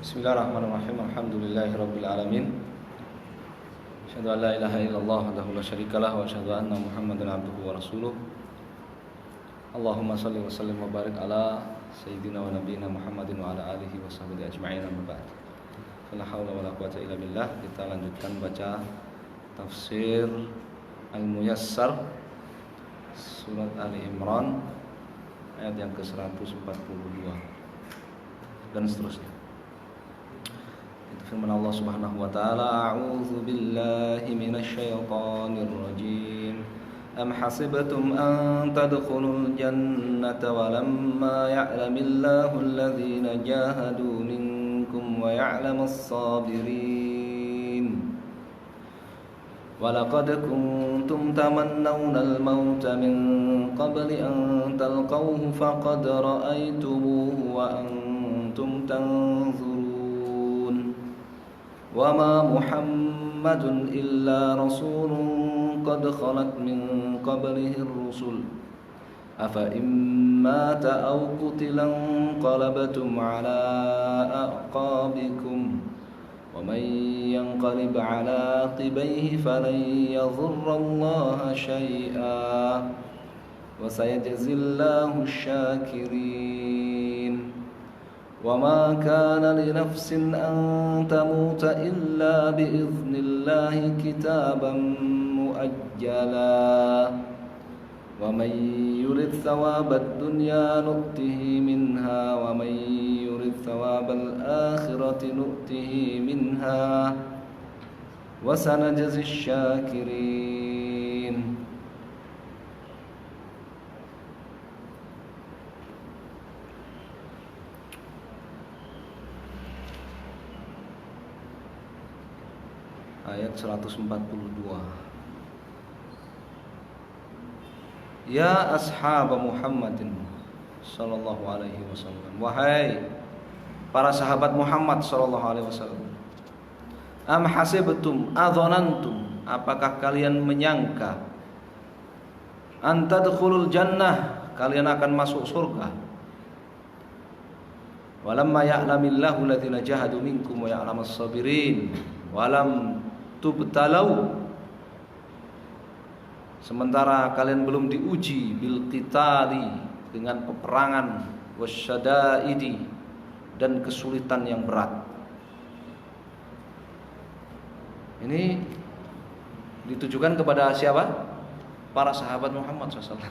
Bismillahirrahmanirrahim. Alhamdulillahirabbil alamin. Asyhadu an la ilaha illallah wahdahu la syarikalah wa asyhadu anna Muhammadan abduhu wa rasuluh. Allahumma shalli wa sallim wa barik ala sayyidina wa nabiyyina Muhammadin wa ala alihi wa sahbihi ajma'in, amma ba'd. La haula wala quwwata illa billah. Kita lanjutkan baca tafsir Al-Muyassar surat Ali Imran ayat yang ke-142 dan seterusnya. Firman Allah Subhanahu wa taala, a'udzu billahi minasy syaithanir rajim. Am hasibtum an tadkhulul jannata wa lamma ya'lamillahu alladhina jahadu minkum wa ya'lamas sabirin. Wa laqad kuntum tamannawna al-mauta min qabli an talqawhu faqad ra'aytumuhu wa antum tanzurun. وما محمد إلا رسول قد خلت من قبله الرسل أفإن مات أو قتل انقلبتم على أعقابكم ومن ينقلب على عقبيه فلن يضر الله شيئا وسيجزي الله الشاكرين. وما كان لنفس أن تموت إلا بإذن الله كتابا مؤجلا ومن يرد ثواب الدنيا نؤته منها ومن يرد ثواب الآخرة نؤته منها وسنجزي الشاكرين. Ayat 142. Ya ashab Muhammadin sallallahu alaihi wasallam, wahai para sahabat Muhammad sallallahu alaihi wasallam. Am hasibtum adzanantum, apakah kalian menyangka an tadkhulul jannah, kalian akan masuk surga. Walamma ya'lamillahu alladziina jahadu minkum wa ya'lamas sabirin. Walam tubtalau, sementara kalian belum diuji bil qitali, dengan peperangan, wasyadaidi, dan kesulitan yang berat. Ini ditujukan kepada siapa? Para sahabat Muhammad SAW.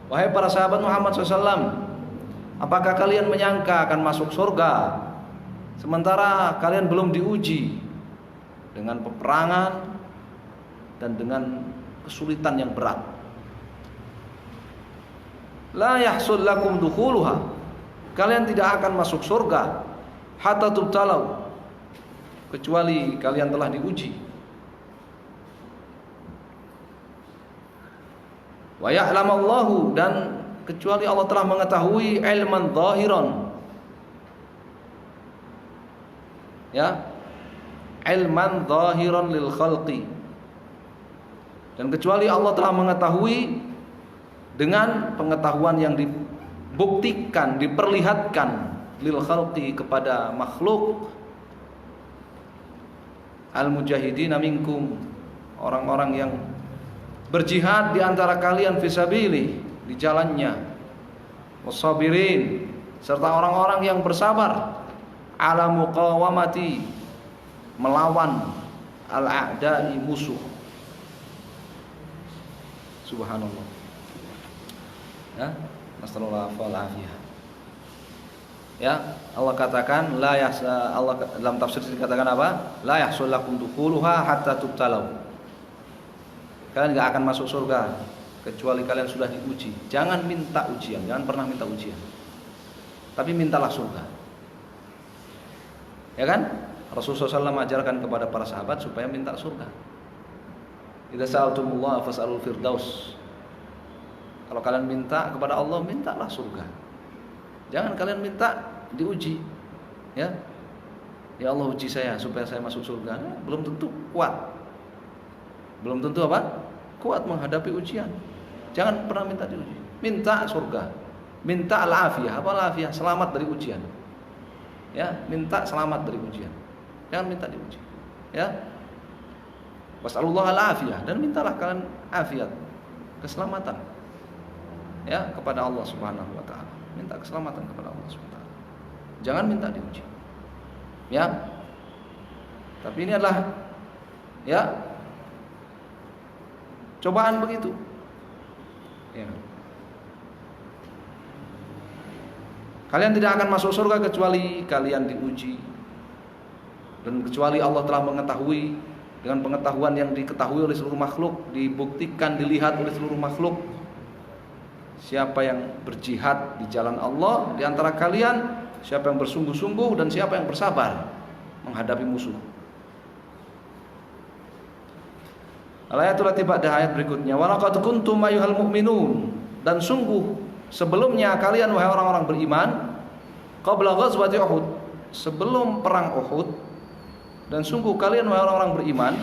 Wahai para sahabat Muhammad SAW, apakah kalian menyangka akan masuk surga sementara kalian belum diuji dengan peperangan dan dengan kesulitan yang berat? La yahsul lakum dukhuluha, kalian tidak akan masuk surga hatta tubtalau, kecuali kalian telah diuji. Wa ya'lamallahu, dan kecuali Allah telah mengetahui ilman zahiran, ya, ilman zahiran lil khalqi, dan kecuali Allah telah mengetahui dengan pengetahuan yang dibuktikan, diperlihatkan lil khalqi, kepada makhluk, al mujahidina minkum, orang-orang yang berjihad di antara kalian fisabilih, di jalannya, wasabirin, serta orang-orang yang bersabar ala muqawamati, melawan al-a'da'i, musuh. Subhanallah. Ya, nasallallahu alaihi. Ya, Allah katakan Allah dalam tafsir dikatakan apa? La yahsul lakum dukhuluha hatta tubtalau. Kalian enggak akan masuk surga kecuali kalian sudah diuji. Jangan minta ujian, jangan pernah minta ujian. Tapi mintalah surga. Ya kan? Rasulullah SAW mengajarkan kepada para sahabat supaya minta surga. Idza sa'altumullah fas'alul firdaus. Kalau kalian minta kepada Allah, mintalah surga. Jangan kalian minta diuji. Ya. Ya Allah, uji saya supaya saya masuk surga. Belum tentu kuat. Belum tentu apa? Kuat menghadapi ujian. Jangan pernah minta diuji. Minta surga. Minta al-afiyah. Apa al-afiyah? Selamat dari ujian. Ya, minta selamat dari ujian. Jangan minta diuji. Ya. Was'alullaha al-afiyah, dan mintalah kalian afiat, keselamatan. Ya, kepada Allah Subhanahu wa taala. Minta keselamatan kepada Allah Subhanahu wa taala. Jangan minta diuji. Ya. Tapi ini adalah ya cobaan begitu. Ya. Kalian tidak akan masuk surga kecuali kalian diuji, dan kecuali Allah telah mengetahui dengan pengetahuan yang diketahui oleh seluruh makhluk, dibuktikan, dilihat oleh seluruh makhluk, siapa yang berjihad di jalan Allah di antara kalian, siapa yang bersungguh-sungguh, dan siapa yang bersabar menghadapi musuh. Al-ayatul lati ba'da, ayat berikutnya, wa laqad kuntum ayyuhal mu'minun, dan sungguh sebelumnya kalian wahai orang-orang beriman, qabla ghazwati Uhud, sebelum perang Uhud, dan sungguh kalian wahai orang-orang beriman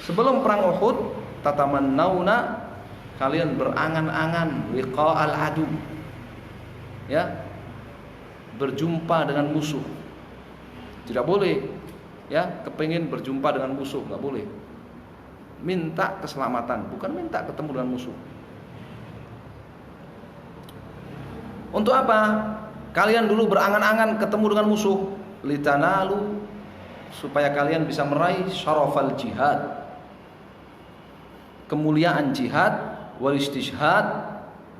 sebelum perang Uhud, tatamannawna, kalian berangan-angan liqa'al adu, ya, berjumpa dengan musuh. Tidak boleh ya kepengin berjumpa dengan musuh, enggak boleh. Minta keselamatan, bukan minta ketemu dengan musuh. Untuk apa? Kalian dulu berangan-angan ketemu dengan musuh, litanalu, supaya kalian bisa meraih syarafal jihad, kemuliaan jihad, wal istishhad,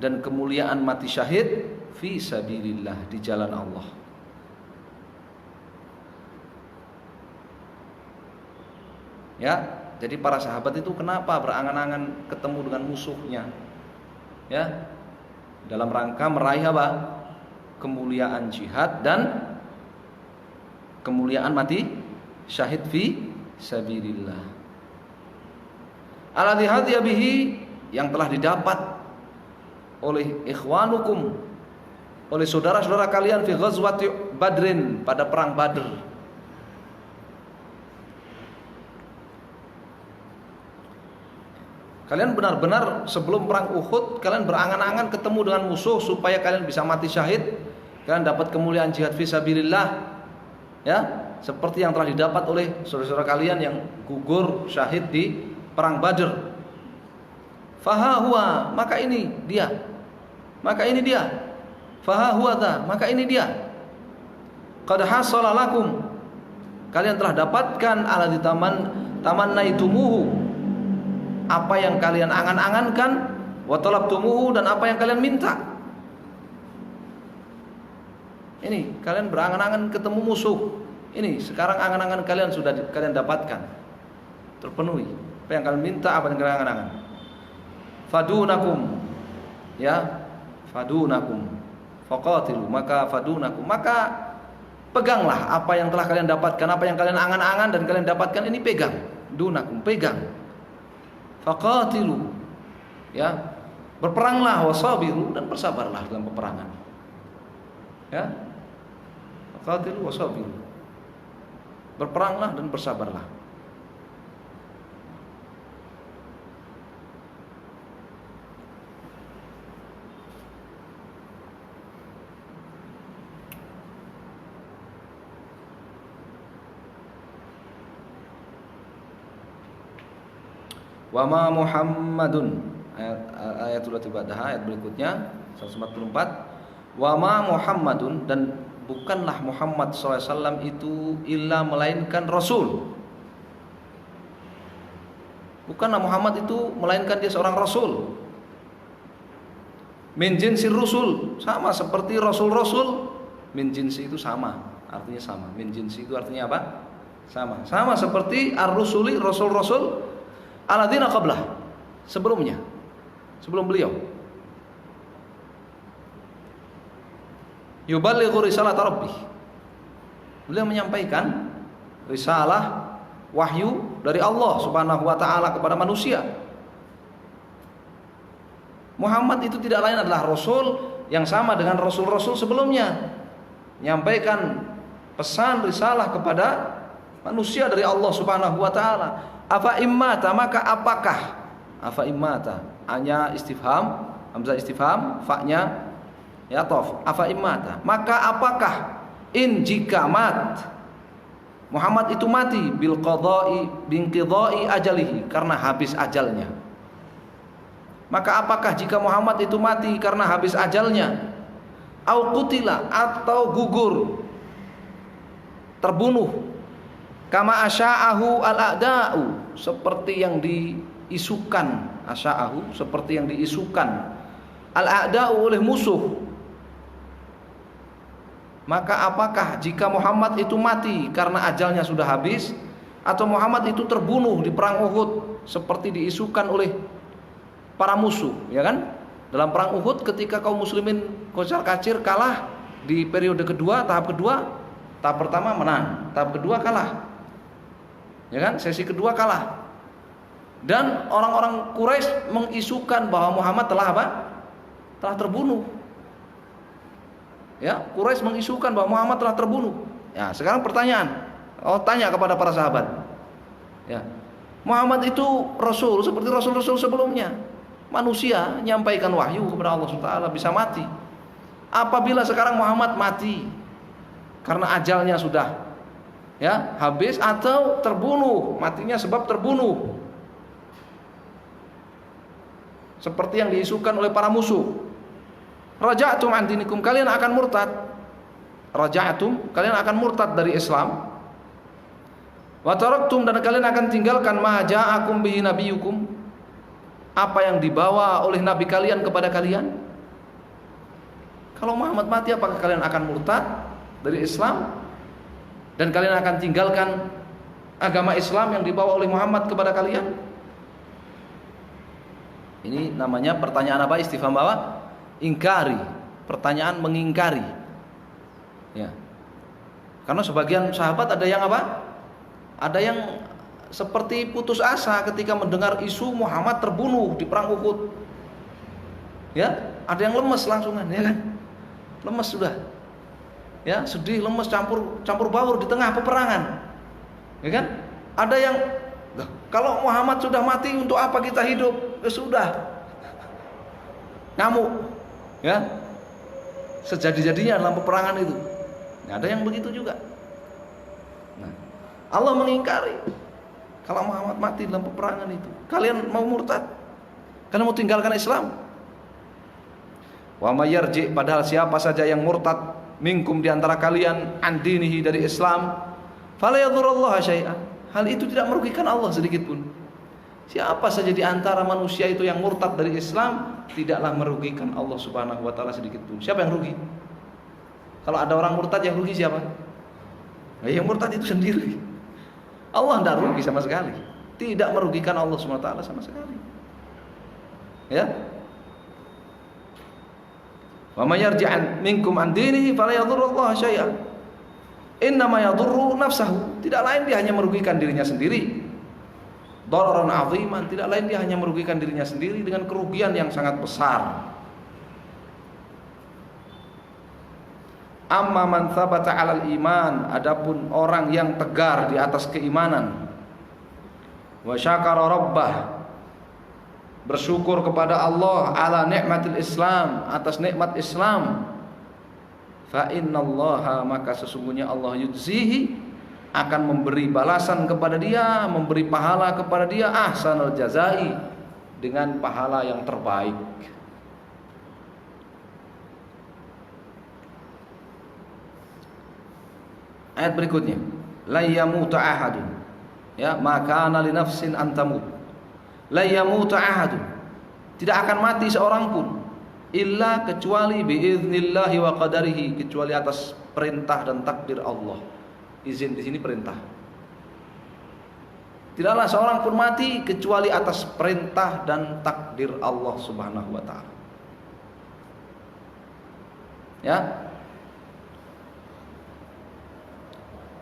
dan kemuliaan mati syahid fi sabilillah, di jalan Allah. Ya, jadi para sahabat itu kenapa berangan-angan ketemu dengan musuhnya? Ya, dalam rangka meraih apa? Kemuliaan jihad dan kemuliaan mati syahid fi sabilillah. Alladzi hadiya bihi, yang telah didapat oleh ikhwanukum, oleh saudara-saudara kalian, fi ghazwati Badrin, pada perang Badr. Kalian benar-benar sebelum perang Uhud kalian berangan-angan ketemu dengan musuh supaya kalian bisa mati syahid, kalian dapat kemuliaan jihad fi sabilillah. Ya, seperti yang telah didapat oleh saudara-saudara kalian yang gugur syahid di perang Badr. Faha huwa, maka ini dia. Maka ini dia. Faha huwa dha, maka ini dia. Qad hasala lakum, kalian telah dapatkan alladzi tamannaitumuhu, apa yang kalian angan-angankan, wa talabtumuhu, dan apa yang kalian minta. Ini kalian berangan-angan ketemu musuh. Ini sekarang angan-angan kalian sudah kalian dapatkan, terpenuhi. Apa yang kalian minta, apa yang kalian angan-angan. Fadunakum, ya, fadunakum, faqatilu, maka fadunakum, maka peganglah apa yang telah kalian dapatkan, apa yang kalian angan-angan dan kalian dapatkan ini pegang. Dunakum, pegang. Faqatilu, ya, berperanglah, wasabiru, dan bersabarlah dalam peperangan. Ya, faqatilu wasabiru, berperanglah dan bersabarlah. Wa ma Muhammadun, ayatul ba'daha, ayat berikutnya 144. Wa ma Muhammadun, dan bukanlah Muhammad SAW itu illa melainkan Rasul. Bukanlah Muhammad itu melainkan dia seorang Rasul. Min jinsir rusul, sama seperti Rasul-Rasul. Min jinsi itu sama, artinya sama. Min jinsi itu artinya apa? Sama. Sama seperti ar-rusuli, Rasul-Rasul alladzina qablah, sebelumnya, sebelum beliau. Yuballighu risalat rabbih, beliau menyampaikan risalah wahyu dari Allah Subhanahu wa taala kepada manusia. Muhammad itu tidak lain adalah rasul yang sama dengan rasul-rasul sebelumnya, menyampaikan pesan risalah kepada manusia dari Allah Subhanahu wa taala. Afa immata, maka apakah? Afa immata, hanya istifham, hamzah istifham, fa-nya ya tof. Afa immata, maka apakah jika Muhammad itu mati bil qada'i binqidha'i ajalihi, karena habis ajalnya. Maka apakah jika Muhammad itu mati karena habis ajalnya, au qutila, atau gugur, terbunuh, kama asya'ahu al-a'da'u, seperti yang diisukan, asya'ahu seperti yang diisukan, al-a'da'u oleh musuh. Maka apakah jika Muhammad itu mati karena ajalnya sudah habis, atau Muhammad itu terbunuh di perang Uhud seperti diisukan oleh para musuh, ya kan? Dalam perang Uhud ketika kaum muslimin kocar-kacir kalah di periode kedua, tahap kedua, tahap pertama menang, tahap kedua kalah. Ya kan? Sesi kedua kalah. Dan orang-orang Quraisy mengisukan bahwa Muhammad telah apa? Telah terbunuh. Ya, Quraisy mengisukan bahwa Muhammad telah terbunuh. Ya, sekarang pertanyaan. Tanya kepada para sahabat. Ya. Muhammad itu rasul seperti rasul-rasul sebelumnya. Manusia menyampaikan wahyu kepada Allah SWT, bisa mati. Apabila sekarang Muhammad mati karena ajalnya sudah habis, atau terbunuh, matinya sebab terbunuh seperti yang diisukan oleh para musuh, raja'tum an dinikum, kalian akan murtad. Raja'tum, kalian akan murtad dari Islam. Wa taraktum, dan kalian akan tinggalkan ma ja'akum bihi nabiyukum, apa yang dibawa oleh nabi kalian kepada kalian. Kalau Muhammad mati, apakah kalian akan murtad dari Islam dan kalian akan tinggalkan agama Islam yang dibawa oleh Muhammad kepada kalian? Ini namanya pertanyaan apa? Istifham apa? Ingkari. Pertanyaan mengingkari. Ya. Karena sebagian sahabat ada yang apa? Ada yang seperti putus asa ketika mendengar isu Muhammad terbunuh di perang Uhud. Ya, ada yang lemes langsungan, ya kan? Lemes sudah. Ya, sedih, lemes, campur baur di tengah peperangan. Ya kan? Ada yang kalau Muhammad sudah mati, untuk apa kita hidup? Ya sudah. Ngamuk. Ya. Sejadi-jadinya dalam peperangan itu. Nah, ada yang begitu juga. Nah, Allah mengingkari. Kalau Muhammad mati dalam peperangan itu, kalian mau murtad? Kalian mau tinggalkan Islam? Wa may yarji, padahal siapa saja yang murtad minkum di antara kalian an dinihi, dari Islam, fala yadhurrullaha syai'an, hal itu tidak merugikan Allah sedikit pun. Siapa saja di antara manusia itu yang murtad dari Islam, tidaklah merugikan Allah Subhanahu wa taala sedikit pun. Siapa yang rugi? Kalau ada orang murtad, yang rugi siapa? Nah, yang murtad itu sendiri. Allah tidak rugi sama sekali, tidak merugikan Allah SWT sama sekali. Ya. Wa may yarji' minkum an dinihi fala yadhurrullaha syai'an. Innama yadhurru nafsahu, tidak lain dia hanya merugikan dirinya sendiri. Dararan 'aziman, tidak lain dia hanya merugikan dirinya sendiri dengan kerugian yang sangat besar. Amma man thabata 'alal iman, adapun orang yang tegar di atas keimanan, wa syakara rabbah, bersyukur kepada Allah, ala nikmatil Islam, atas nikmat Islam, fa innallaha, maka sesungguhnya Allah yujzihi, akan memberi balasan kepada dia, memberi pahala kepada dia, ahsanul jazai, dengan pahala yang terbaik. Ayat berikutnya, la yamutu ahadun, ya, maka ana li nafsin an tamut. La yamutu ahadun, tidak akan mati seorang pun, illa, kecuali biiznillahi wa qadarihi, kecuali atas perintah dan takdir Allah. Izin di sini perintah. Tidaklah seorang pun mati kecuali atas perintah dan takdir Allah Subhanahu wa taala. Ya.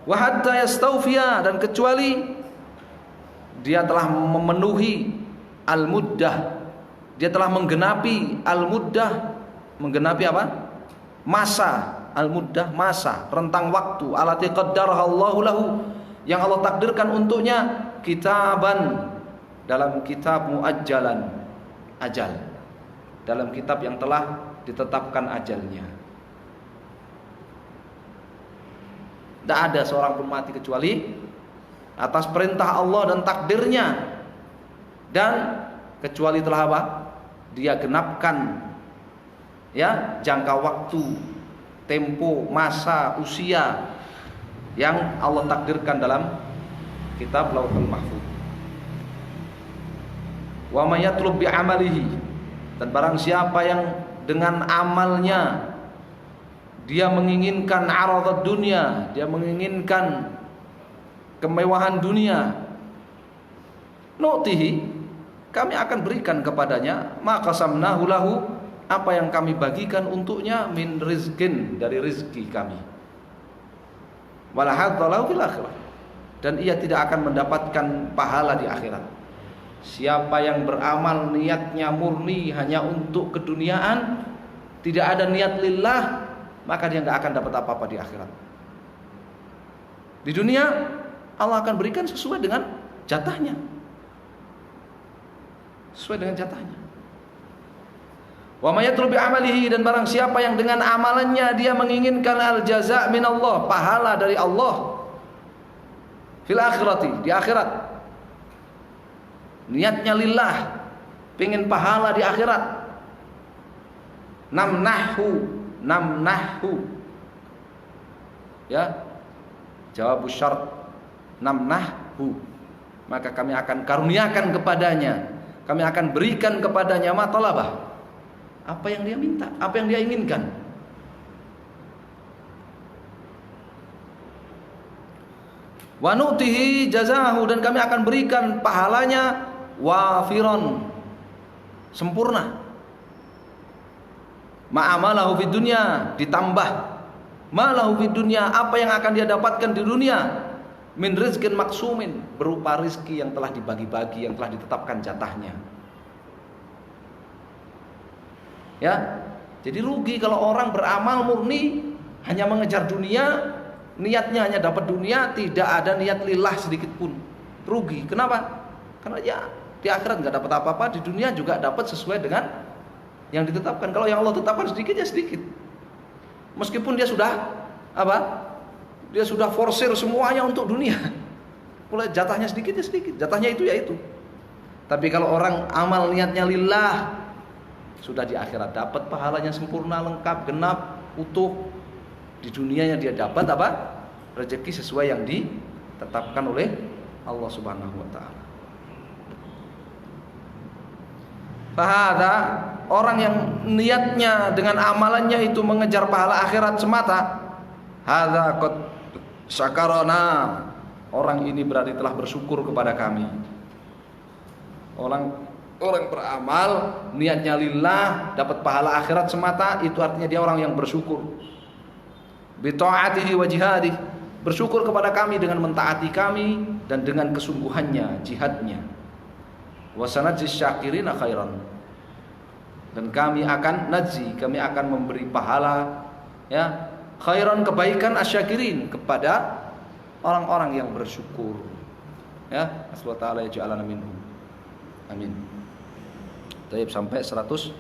Wa hatta yastawfiya, dan kecuali dia telah memenuhi al-muddah, dia telah menggenapi al-muddah, menggenapi apa? Masa, al-muddah, masa, rentang waktu, allati qaddaraha Allahu lahu, yang Allah takdirkan untuknya, kitaban, dalam kitab muajjalan, ajal, dalam kitab yang telah ditetapkan ajalnya. Tidak ada seorang pun mati kecuali atas perintah Allah dan takdirnya, dan kecuali telah apa? Dia genapkan ya jangka waktu, tempo, masa, usia yang Allah takdirkan dalam kitab Lauhul Mahfuz. Wa may yatlub bi amalihi, dan barang siapa yang dengan amalnya dia menginginkan aradad dunia, dia menginginkan kemewahan dunia, nu'tihi, kami akan berikan kepadanya maka samnahu lahu, apa yang kami bagikan untuknya, min rizkin, dari rizki kami, wala hadza lahu fil akhirah, dan ia tidak akan mendapatkan pahala di akhirat. Siapa yang beramal niatnya murni hanya untuk keduniaan, tidak ada niat lillah, maka dia nggak akan dapat apa-apa di akhirat. Di dunia Allah akan berikan sesuai dengan jatahnya, sesuai dengan jatahnya. Wa may yatlub bi amalihi, dan barang siapa yang dengan amalannya dia menginginkan al jaza' min Allah, pahala dari Allah, fil akhirati, di akhirat, niatnya lillah, pengen pahala di akhirat, namnahu, ya, jawab syarat, namnahu, maka kami akan karuniakan kepadanya, kami akan berikan kepadanya matalabah, apa yang dia minta, apa yang dia inginkan. Wa nu'tihi jazahu, dan kami akan berikan pahalanya wafiron, sempurna. Ma'amalahu fid dunya, ditambah malahu fid dunya, apa yang akan dia dapatkan di dunia, min rizkin maksumin, berupa rizki yang telah dibagi-bagi, yang telah ditetapkan jatahnya. Ya, jadi rugi kalau orang beramal murni hanya mengejar dunia, niatnya hanya dapat dunia, tidak ada niat lillah sedikit pun. Rugi. Kenapa? Karena ya di akhirat nggak dapat apa-apa, di dunia juga dapat sesuai dengan yang ditetapkan. Kalau yang Allah tetapkan sedikit ya sedikit. Meskipun dia sudah apa? Dia sudah forsir semuanya untuk dunia. Mulai jatahnya sedikit ya sedikit. Jatahnya itu ya itu. Tapi kalau orang amal niatnya lillah, sudah di akhirat dapat pahalanya sempurna, lengkap, genap, utuh. Di dunianya dia dapat apa? Rezeki sesuai yang ditetapkan oleh Allah Subhanahu wa taala. Fahada, orang yang niatnya dengan amalannya itu mengejar pahala akhirat semata, hadza qad syakarana, orang ini berarti telah bersyukur kepada kami. Orang beramal niatnya lillah, dapat pahala akhirat semata, itu artinya dia orang yang bersyukur. Bi ta'atihi wa jihadih, bersyukur kepada kami dengan mentaati kami dan dengan kesungguhannya, jihadnya. Wa sanajzis syakirina khairan, dan kami akan najzi, kami akan memberi pahala ya khairan, kebaikan, asyakirin, kepada orang-orang yang bersyukur. Ya, Allah Ta'ala yaj'alana minhum. Amin. Baik, sampai 145.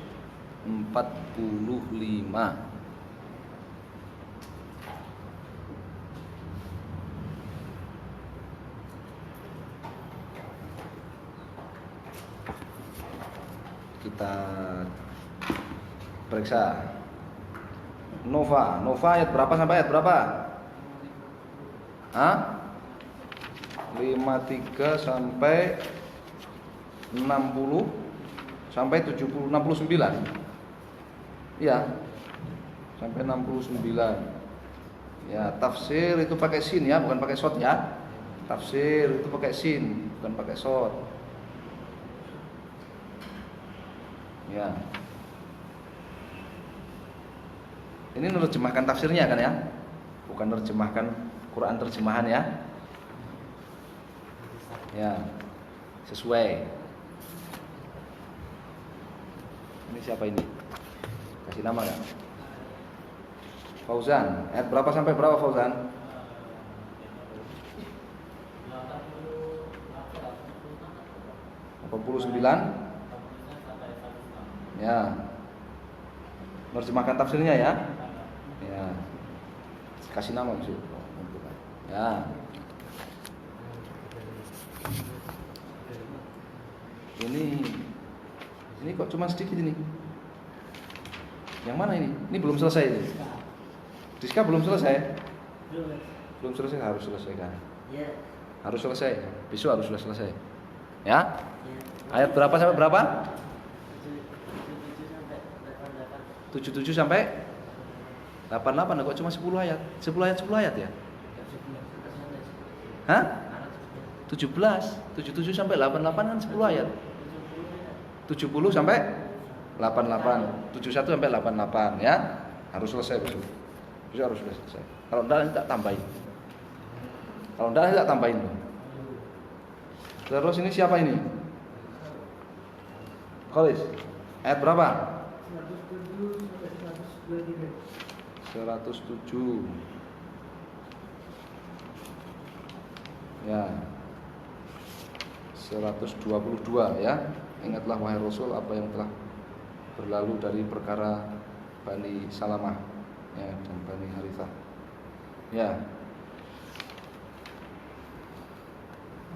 Kita periksa Nova ayat berapa sampai ayat berapa? 53 sampai 60 sampai 70, 69. Ya. Sampai 69. Ya, tafsir itu pakai sin ya, bukan pakai shot ya. Tafsir itu pakai sin, bukan pakai shot. Ya. Ini menerjemahkan tafsirnya kan ya, bukan menerjemahkan Quran terjemahan ya. Ya, sesuai. Ini siapa ini? Kasih nama nggak? Fauzan. Ayat berapa sampai berapa Fauzan? 89. Ya, menerjemahkan tafsirnya ya. Ya, kasih nama maksud. Ya. Ini kok cuma sedikit ini. Yang mana ini? Ini belum selesai ini. Diska belum selesai. Belum selesai, harus selesaikan. Harus selesai. Besok harus sudah selesai. Ya? Ayat berapa sampai berapa? 77 sampai 88. Kok cuma 10 ayat? 10 ayat 10 ayat ya? Hah? 17. 77 sampai 88 kan 10 ayat. 70 sampai 88. 71 sampai 88 ya. Harus selesai besok. Besok harus sudah selesai. Kalau enggak nanti tak tambahin. Kalau enggak nanti tak tambahin. Terus ini siapa ini? Khalis. Ayat berapa? 107. Ya. 122 ya. Ingatlah wahai Rasul apa yang telah berlalu dari perkara Bani Salamah ya, dan Bani Harithah. Ya.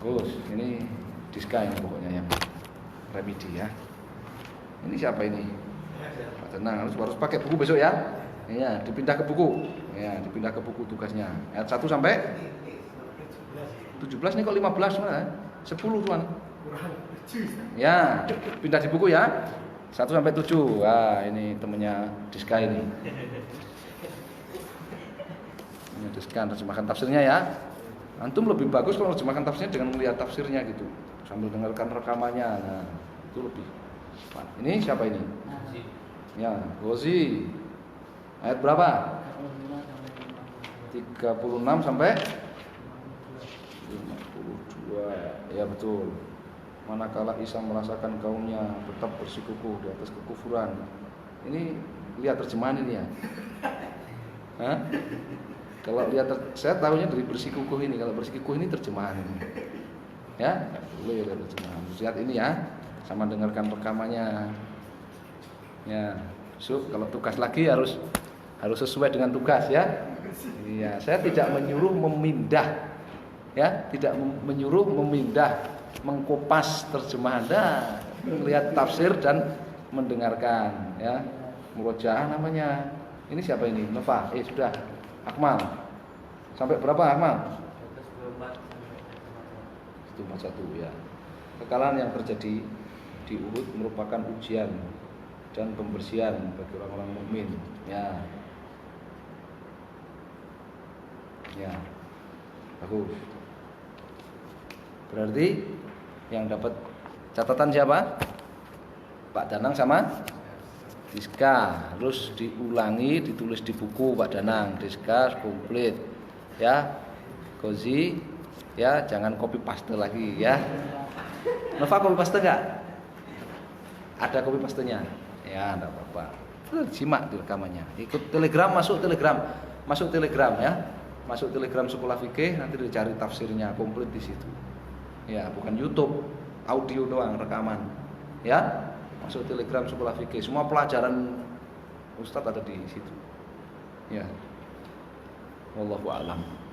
Terus ini Diska yang pokoknya yang remedi ya. Ini siapa ini? Pak Tenang, harus pakai buku besok ya. Ya, dipindah ke buku. Ya, dipindah ke buku tugasnya. Ayat 1 sampai 17 nih kok 15 mana? 10 tuan. Ya, pindah di buku ya. 1 sampai 7. Wah, ini temennya Diska ini. Ini Diska terjemahkan tafsirnya ya. Antum lebih bagus kalau terjemahkan tafsirnya dengan melihat tafsirnya gitu, sambil dengarkan rekamannya. Nah, itu lebih. Ini siapa ini? Ya, Ghazi. Ayat berapa? 36 sampai 52. Ya betul. Manakala Isa merasakan kaumnya tetap bersikukuh di atas kekufuran. Ini lihat terjemahan ini ya. Hah? Kalau lihat saya tahunya dari bersikukuh ini. Kalau bersikukuh ini terjemahan ini. Ya, boleh lihat terjemahan. Lihat ini ya, sama dengarkan rekamannya. Ya, so, kalau tugas lagi harus sesuai dengan tugas ya. Iya, saya tidak menyuruh memindah. Ya, tidak menyuruh memindah, mengkopas terjemahan. Dah, melihat tafsir dan mendengarkan ya. Murojaah namanya. Ini siapa ini? Nova. Sudah. Akmal. Sampai berapa Akmal? 141 ya. Kekalahan yang terjadi di Uhud merupakan ujian dan pembersihan bagi orang-orang mukmin. Ya. Ya. Bagus. Berarti yang dapat catatan siapa? Pak Danang sama Diska. Harus diulangi, ditulis di buku Pak Danang. Diska komplit. Ya. Ghazi ya, jangan copy paste lagi ya. Nova copy paste enggak? Ada copy pastenya. Ya, enggak apa-apa. Simak di rekamannya. Ikut Telegram, masuk Telegram. Masuk Telegram ya. Masuk Telegram Sekolah Fikih, nanti dicari tafsirnya komplit di situ. Ya, bukan YouTube, audio doang, rekaman. Ya, masuk Telegram Sekolah Fikih. Semua pelajaran Ustadz ada di situ. Ya. Wallahu a'lam.